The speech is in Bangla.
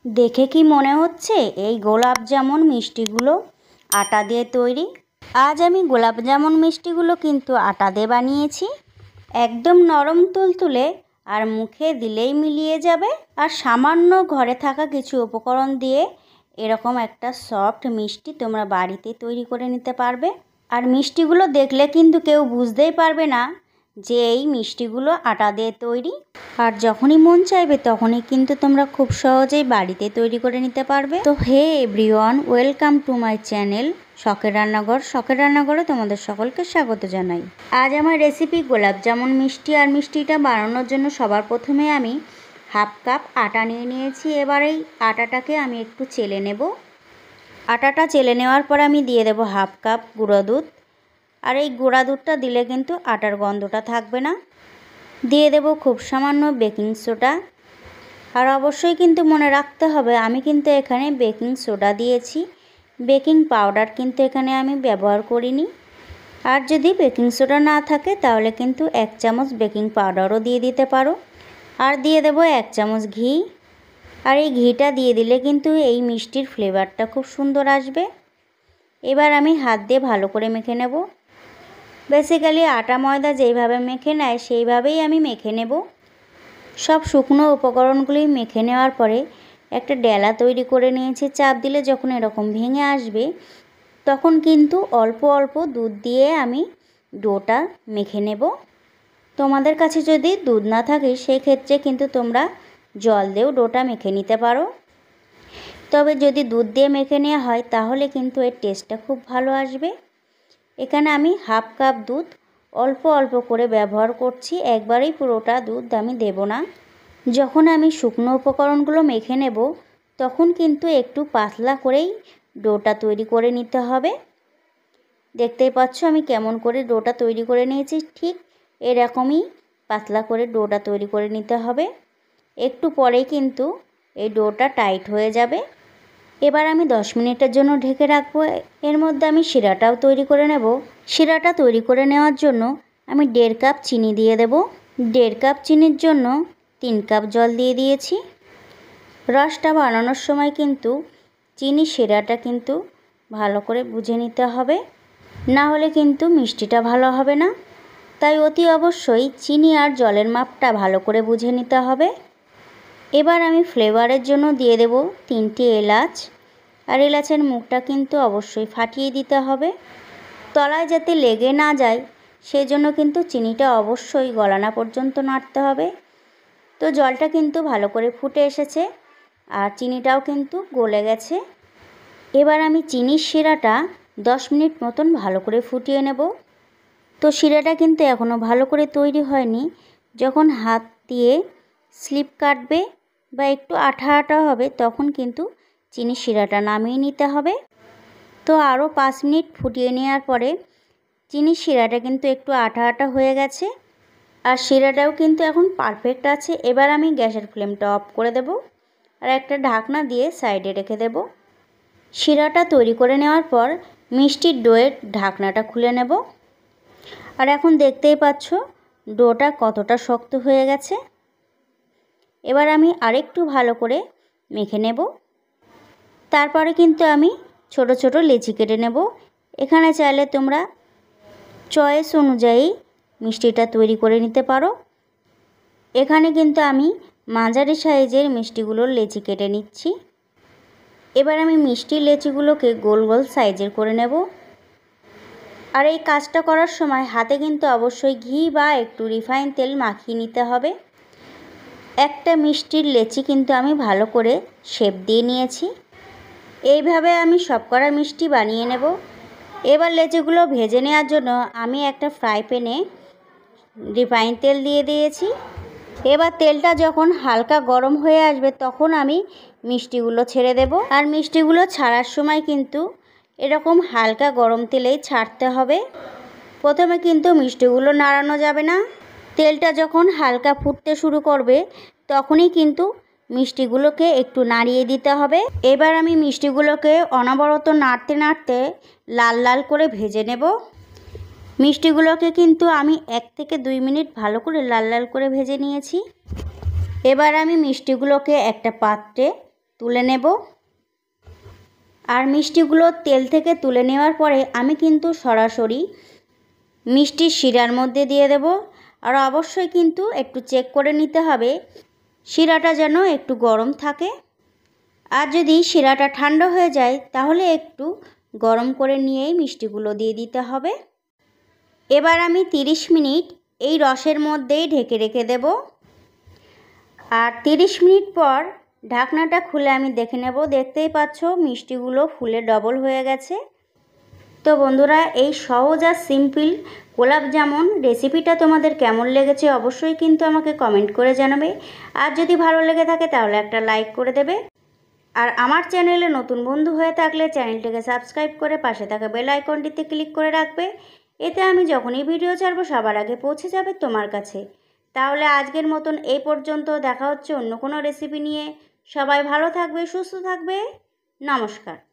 দেখে কি মনে হচ্ছে এই গোলাপ জামুন মিষ্টিগুলো আটা দিয়ে তৈরি? আজ আমি গোলাপ জামুন মিষ্টিগুলো কিন্তু আটা দিয়ে বানিয়েছি। একদম নরম তুলতুলে, আর মুখে দিলেই মিলিয়ে যাবে। আর সামান্য ঘরে থাকা কিছু উপকরণ দিয়ে এরকম একটা সফট মিষ্টি তোমরা বাড়িতে তৈরি করে নিতে পারবে। আর মিষ্টিগুলো দেখলে কিন্তু কেউ বুঝতেই পারবে না যে এই মিষ্টিগুলো আটা দিয়ে তৈরি। আর যখনই মন চাইবে তখনই কিন্তু তোমরা খুব সহজেই বাড়িতে তৈরি করে নিতে পারবে। তো hey everyone, welcome to my channel Shokher Rannaghor. শখের রান্নাঘরে তোমাদের সকলকে স্বাগত জানাই। আজ আমার রেসিপি গোলাপ জামুন মিষ্টি। আর মিষ্টিটা বানানোর জন্য সবার প্রথমে আমি হাফ কাপ আটা নিয়ে নিয়েছি। এবার এই আটাটাকে আমি একটু চেলে নেব। আটাটা চেলে নেওয়ার পর আমি দিয়ে দেব হাফ কাপ গুঁড়ো দুধ। আর এই গুঁড়া দুধটা দিলে কিন্তু আটার গন্ধটা থাকবে না। দিয়ে দেব খুব সামান্য বেকিং সোডা। আর অবশ্যই কিন্তু মনে রাখতে হবে আমি কিন্তু এখানে বেকিং সোডা দিয়েছি, বেকিং পাউডার কিন্তু এখানে আমি ব্যবহার করিনি। আর যদি বেকিং সোডা না থাকে তাহলে কিন্তু 1 চামচ বেকিং পাউডারও দিয়ে দিতে পারো। আর দিয়ে দেব 1 চামচ ঘি। আর এই ঘিটা দিয়ে দিলে কিন্তু এই মিষ্টির ফ্লেভারটা খুব সুন্দর আসবে। এবার আমি হাত দিয়ে ভালো করে মেখে নেব। বেসিক্যালি আটা ময়দা যেইভাবে মেখে নেয় সেইভাবেই আমি মেখে নেব। সব শুকনো উপকরণগুলি মেখে নেওয়ার পরে একটা ডেলা তৈরি করে নিয়েছি। চাপ দিলে যখন এরকম ভেঙে আসবে তখন কিন্তু অল্প অল্প দুধ দিয়ে আমি ডোটা মেখে নেব। তোমাদের কাছে যদি দুধ না থাকে সেই ক্ষেত্রে কিন্তু তোমরা জল দিয়েও ডোটা মেখে নিতে পারো। তবে যদি দুধ দিয়ে মেখে নেওয়া হয় তাহলে কিন্তু এর টেস্টটা খুব ভালো আসবে। এখানে আমি হাফ কাপ দুধ অল্প অল্প করে ব্যবহার করছি, একবারেই পুরোটা দুধ আমি দেব না। যখন আমি শুকনো উপকরণগুলো মেখে নেব তখন কিন্তু একটু পাতলা করেই ডোটা তৈরি করে নিতে হবে। দেখতেই পাচ্ছ আমি কেমন করে ডোটা তৈরি করে নিয়েছি, ঠিক এরকমই পাতলা করে ডোটা তৈরি করে নিতে হবে। একটু পরেই কিন্তু এই ডোটা টাইট হয়ে যাবে। এবার আমি 10 মিনিটের জন্য ঢেকে রাখবো। এর মধ্যে আমি শিরাটাও তৈরি করে নেব। শিরাটা তৈরি করে নেওয়ার জন্য আমি 1.5 কাপ চিনি দিয়ে দেব। 1.5 কাপ চিনির জন্য 3 কাপ জল দিয়ে দিয়েছি। রসটা বানানোর সময় কিন্তু চিনি শিরাটা কিন্তু ভালো করে বুঝে নিতে হবে, না হলে কিন্তু মিষ্টিটা ভালো হবে না। তাই অতি অবশ্যই চিনি আর জলের মাপটা ভালো করে বুঝে নিতে হবে। এবার আমি ফ্লেভারের জন্য দিয়ে দেব 3টে এলাচ। আর এলাচের মুখটা কিন্তু অবশ্যই ফাটিয়ে দিতে হবে, তলায় যাতে লেগে না যায় সেই জন্য কিন্তু চিনিটা অবশ্যই গলানো পর্যন্ত নাড়তে হবে। তো জলটা কিন্তু ভালো করে ফুটে এসেছে আর চিনিটাও কিন্তু গলে গেছে। এবার আমি চিনির শিরাটা 10 মিনিট মতন ভালো করে ফুটিয়ে নেব। তো শিরাটা কিন্তু এখনও ভালো করে তৈরি হয়নি। যখন হাত দিয়ে স্লিপ কাটবে বা একটু আঠা আঠা হবে তখন কিন্তু চিনির শিরাটা নামিয়ে নিতে হবে। তো আরও 5 মিনিট ফুটিয়ে নেওয়ার পরে চিনির শিরাটা কিন্তু একটু আঠা আঠা হয়ে গেছে আর শিরাটাও কিন্তু এখন পারফেক্ট আছে। এবার আমি গ্যাসের ফ্লেমটা অফ করে দেব আর একটা ঢাকনা দিয়ে সাইডে রেখে দেব। শিরাটা তৈরি করে নেওয়ার পর মিষ্টির ডোয়ের ঢাকনাটা খুলে নেব। আর এখন দেখতেই পাচ্ছ ডোটা কতটা শক্ত হয়ে গেছে। এবার আমি আরেকটু ভালো করে মেখে নেব। তারপরে কিন্তু আমি ছোট ছোট লেচি কেটে নেব। এখানে চাইলে তোমরা চয়েস অনুযায়ী মিষ্টিটা তৈরি করে নিতে পারো। এখানে কিন্তু আমি মাঝারি সাইজের মিষ্টিগুলোর লেচি কেটে নিচ্ছি। এবার আমি মিষ্টির লেচিগুলোকে গোল গোল সাইজের করে নেব। আর এই কাজটা করার সময় হাতে কিন্তু অবশ্যই ঘি বা একটু রিফাইন তেল মাখিয়ে নিতে হবে। একটা মিষ্টির লেচি কিন্তু আমি ভালো করে শেপ দিয়ে নিয়েছি। এইভাবে আমি সবকটা মিষ্টি বানিয়ে নেব। এবার লেচিগুলো ভেজে নেওয়ার জন্য আমি একটা ফ্রাই প্যানে রিফাইন তেল দিয়ে দিয়েছি। এবার তেলটা যখন হালকা গরম হয়ে আসবে তখন আমি মিষ্টিগুলো ছেড়ে দেব। আর মিষ্টিগুলো ছাড়ার সময় কিন্তু এরকম হালকা গরম তেলেই ছাড়তে হবে। প্রথমে কিন্তু মিষ্টিগুলো নাড়ানো যাবে না। তেলটা যখন হালকা ফুটতে শুরু করবে তখনই কিন্তু মিষ্টিগুলোকে একটু নাড়িয়ে দিতে হবে। এবার আমি মিষ্টিগুলোকে অনবরত নাড়তে নাড়তে লাল লাল করে ভেজে নেব। মিষ্টিগুলোকে কিন্তু আমি 1 থেকে 2 মিনিট ভালো করে লাল লাল করে ভেজে নিয়েছি। এবার আমি মিষ্টিগুলোকে একটা পাত্রে তুলে নেব। আর মিষ্টিগুলো তেল থেকে তুলে নেওয়ার পরে আমি কিন্তু সরাসরি মিষ্টির শিরার মধ্যে দিয়ে দেব। আর অবশ্যই কিন্তু একটু চেক করে নিতে হবে শিরাটা যেন একটু গরম থাকে। আর যদি শিরাটা ঠান্ডা হয়ে যায় তাহলে একটু গরম করে নিয়েই মিষ্টিগুলো দিয়ে দিতে হবে। এবার আমি 30 মিনিট এই রসের মধ্যেই ঢেকে রেখে দেব। আর 30 মিনিট পর ঢাকনাটা খুলে আমি দেখে নেব। দেখতেই পাচ্ছ মিষ্টিগুলো ফুলে ডবল হয়ে গেছে। তো বন্ধুরা, এই সহজ আর সিম্পল গোলাপ জামুন রেসিপিটা তোমাদের কেমন লেগেছে অবশ্যই কিন্তু আমাকে কমেন্ট করে জানাবে। আর যদি ভালো লেগে থাকে তাহলে একটা লাইক করে দেবে। আর আমার চ্যানেলে নতুন বন্ধু হয়ে থাকলে চ্যানেলটিকে সাবস্ক্রাইব করে পাশে থাকা বেল আইকনটিতে ক্লিক করে রাখবে। এতে আমি যখনই ভিডিও ছাড়বো সবার আগে পৌঁছে যাবে তোমার কাছে। তাহলে আজকের মতন এই পর্যন্ত। দেখা হচ্ছে অন্য কোনো রেসিপি নিয়ে। সবাই ভালো থাকবে, সুস্থ থাকবে। নমস্কার।